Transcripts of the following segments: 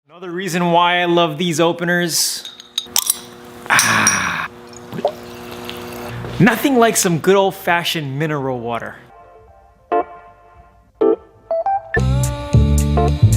Another reason why I love these openers. Nothing like some good old-fashioned mineral water.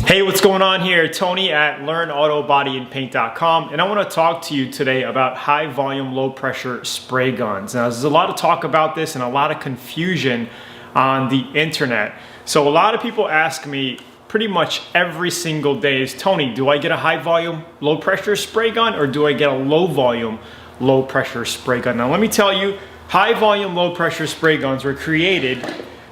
Hey, what's going on here? Tony at LearnAutoBodyAndPaint.com, and I want to talk to you today about high volume, low pressure spray guns. Now, there's a lot of talk about this and a lot of confusion on the internet. So a lot of people ask me pretty much every single day is, Tony, do I get a high volume, low pressure spray gun, or do I get a low volume, low pressure spray gun? Now, let me tell you, high volume, low pressure spray guns were created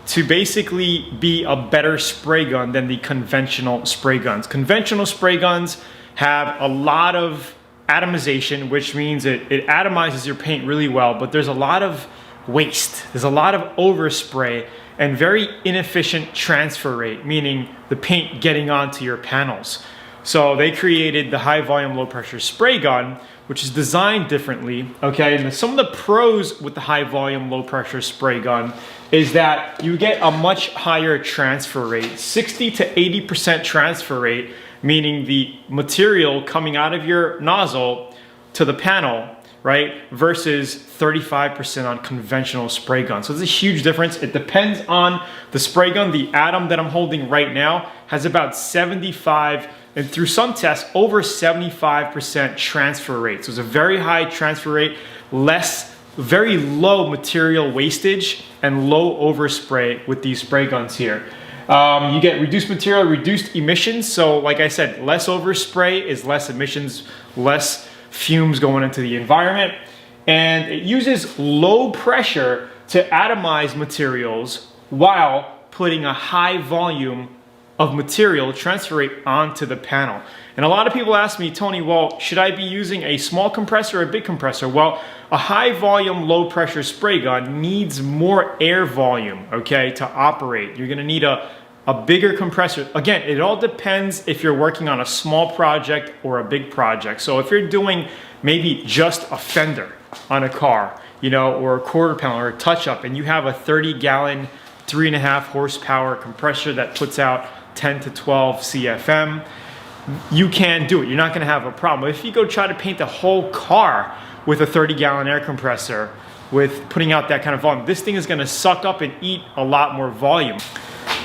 to basically be a better spray gun than the conventional spray guns. Conventional spray guns have a lot of atomization, which means it atomizes your paint really well, but there's a lot of waste. There's a lot of overspray and very inefficient transfer rate, meaning the paint getting onto your panels. So they created the high volume, low pressure spray gun, which is designed differently, okay? And some of the pros with the high volume, low pressure spray gun is that you get a much higher transfer rate, 60 to 80% transfer rate, meaning the material coming out of your nozzle to the panel, right, versus 35% on conventional spray guns. So it's a huge difference. It depends on the spray gun. The Atom that I'm holding right now has about 75, and through some tests, over 75% transfer rate. So it's a very high transfer rate, very low material wastage, and low overspray with these spray guns here. You get reduced material, reduced emissions. So like I said, less overspray is less emissions, less fumes going into the environment. And it uses low pressure to atomize materials while putting a high volume of material transfer rate onto the panel. And a lot of people ask me, Tony, well, should I be using a small compressor or a big compressor? Well, a high volume, low pressure spray gun needs more air volume, okay, to operate. You're gonna need a bigger compressor. Again, it all depends if you're working on a small project or a big project. So if you're doing maybe just a fender on a car, you know, or a quarter panel or a touch-up, and you have a 30-gallon, 3.5 horsepower compressor that puts out 10 to 12 CFM, you can do it. You're not gonna have a problem. If you go try to paint the whole car with a 30-gallon air compressor with putting out that kind of volume, this thing is gonna suck up and eat a lot more volume.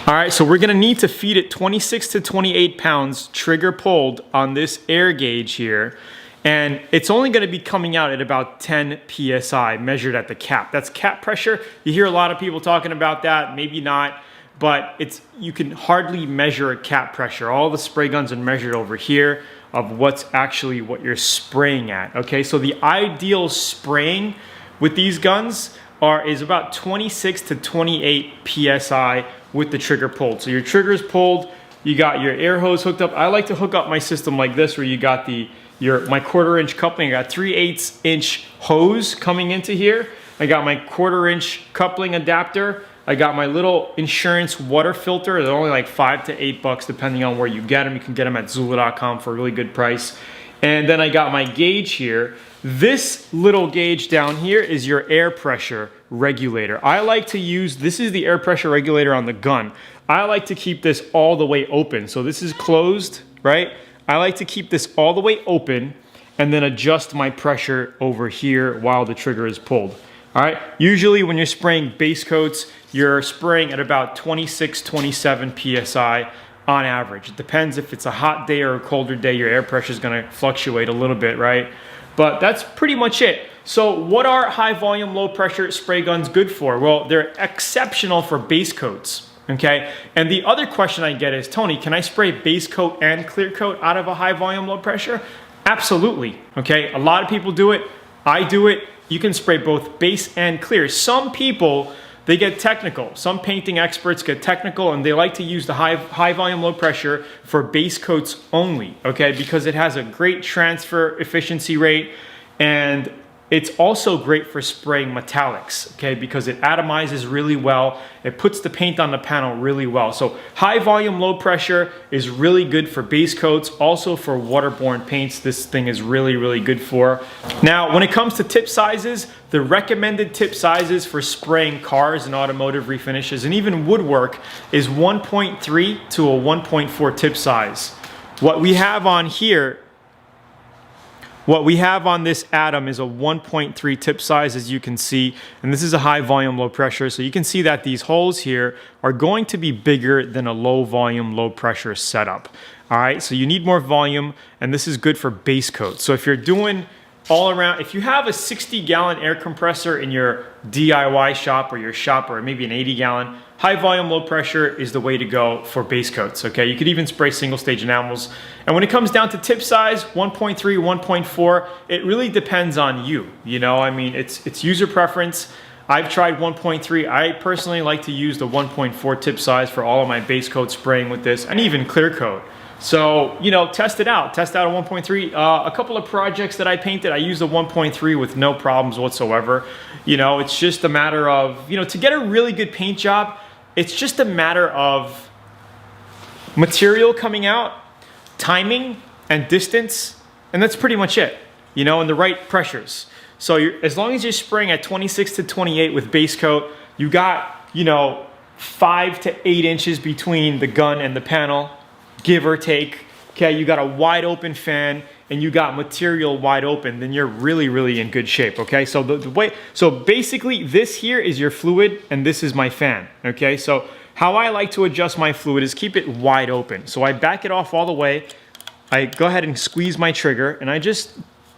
All right, so we're gonna need to feed it 26 to 28 pounds trigger pulled on this air gauge here. And it's only gonna be coming out at about 10 PSI measured at the cap. That's cap pressure. You hear a lot of people talking about that, maybe not, but you can hardly measure a cap pressure. All the spray guns are measured over here of what you're spraying at, okay? So the ideal spraying with these guns is about 26 to 28 PSI with the trigger pulled. So your trigger is pulled, you got your air hose hooked up. I like to hook up my system like this, where you got my 1/4 inch coupling. I got 3/8 inch hose coming into here. I got my 1/4 inch coupling adapter. I got my little insurance water filter. They're only like $5 to $8 depending on where you get them. You can get them at Zula.com for a really good price. And then I got my gauge here. This little gauge down here is your air pressure regulator. I like to use, this is the air pressure regulator on the gun. I like to keep this all the way open. So this is closed, right? I like to keep this all the way open and then adjust my pressure over here while the trigger is pulled. All right, usually when you're spraying base coats, you're spraying at about 26, 27 PSI on average. It depends if it's a hot day or a colder day, your air pressure is gonna fluctuate a little bit, right? But that's pretty much it. So what are high volume, low pressure spray guns good for? Well, they're exceptional for base coats, okay? And the other question I get is, Tony, can I spray base coat and clear coat out of a high volume, low pressure? Absolutely, okay? A lot of people do it, I do it. You can spray both base and clear. Some people, they get technical. Some painting experts get technical and they like to use the high volume, low pressure for base coats only, okay? Because it has a great transfer efficiency rate, and it's also great for spraying metallics, okay? Because it atomizes really well. It puts the paint on the panel really well. So high volume, low pressure is really good for base coats, also for waterborne paints. This thing is really, really good for. Now, when it comes to tip sizes, the recommended tip sizes for spraying cars and automotive refinishes and even woodwork is 1.3 to a 1.4 tip size. What we have on here, what we have on this Atom is a 1.3 tip size, as you can see, and this is a high volume, low pressure. So you can see that these holes here are going to be bigger than a low volume, low pressure setup. All right, so you need more volume, and this is good for base coat. So if you're doing all around, if you have a 60-gallon air compressor in your DIY shop or maybe an 80-gallon, high volume, low pressure is the way to go for base coats, okay? You could even spray single stage enamels. And when it comes down to tip size, 1.3, 1.4, it really depends on you. You know, I mean, it's user preference. I've tried 1.3. I personally like to use the 1.4 tip size for all of my base coat spraying with this, and even clear coat. So, you know, test it out. Test out a 1.3. A couple of projects that I painted, I used a 1.3 with no problems whatsoever. You know, it's just a matter of, you know, to get a really good paint job, it's just a matter of material coming out, timing, and distance, and that's pretty much it, you know, and the right pressures. So as long as you're spraying at 26 to 28 with base coat, you got, you know, 5 to 8 inches between the gun and the panel, give or take. Okay, you got a wide open fan and you got material wide open, then you're really, really in good shape. Okay, so so basically this here is your fluid and this is my fan. Okay, so how I like to adjust my fluid is keep it wide open. So I back it off all the way. I go ahead and squeeze my trigger and I just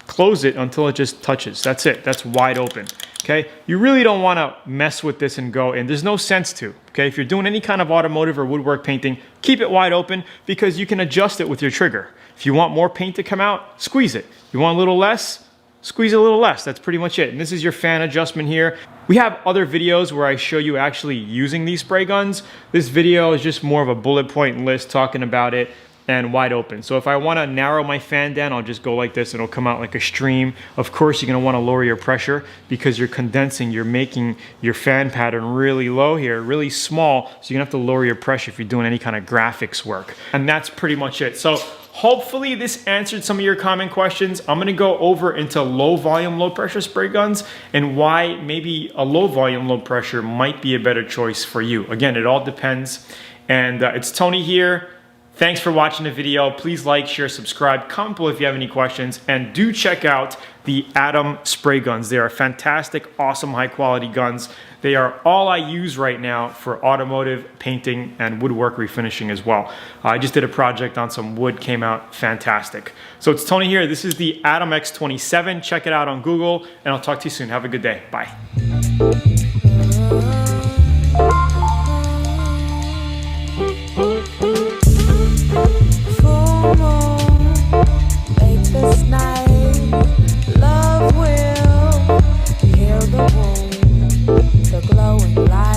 close it until it just touches. That's it, that's wide open. Okay, you really don't want to mess with this and go, and there's no sense to. Okay, if you're doing any kind of automotive or woodwork painting, keep it wide open because you can adjust it with your trigger. If you want more paint to come out, squeeze it. You want a little less, squeeze a little less. That's pretty much it. And this is your fan adjustment here. We have other videos where I show you actually using these spray guns. This video is just more of a bullet point list talking about it and wide open. So if I want to narrow my fan down, I'll just go like this. It'll come out like a stream. Of course, you're going to want to lower your pressure because you're condensing. You're making your fan pattern really low here, really small. So you're going to have to lower your pressure if you're doing any kind of graphics work. And that's pretty much it. So hopefully this answered some of your common questions. I'm going to go over into low volume, low pressure spray guns and why maybe a low volume, low pressure might be a better choice for you. Again, it all depends. And it's Tony here. Thanks for watching the video. Please like, share, subscribe, comment below if you have any questions, and do check out the Atom spray guns. They are fantastic, awesome, high quality guns. They are all I use right now for automotive painting and woodwork refinishing as well. I just did a project on some wood, came out fantastic. So it's Tony here. This is the Atom X27. Check it out on Google, and I'll talk to you soon. Have a good day. Bye. Love will heal the wound, the glowing light.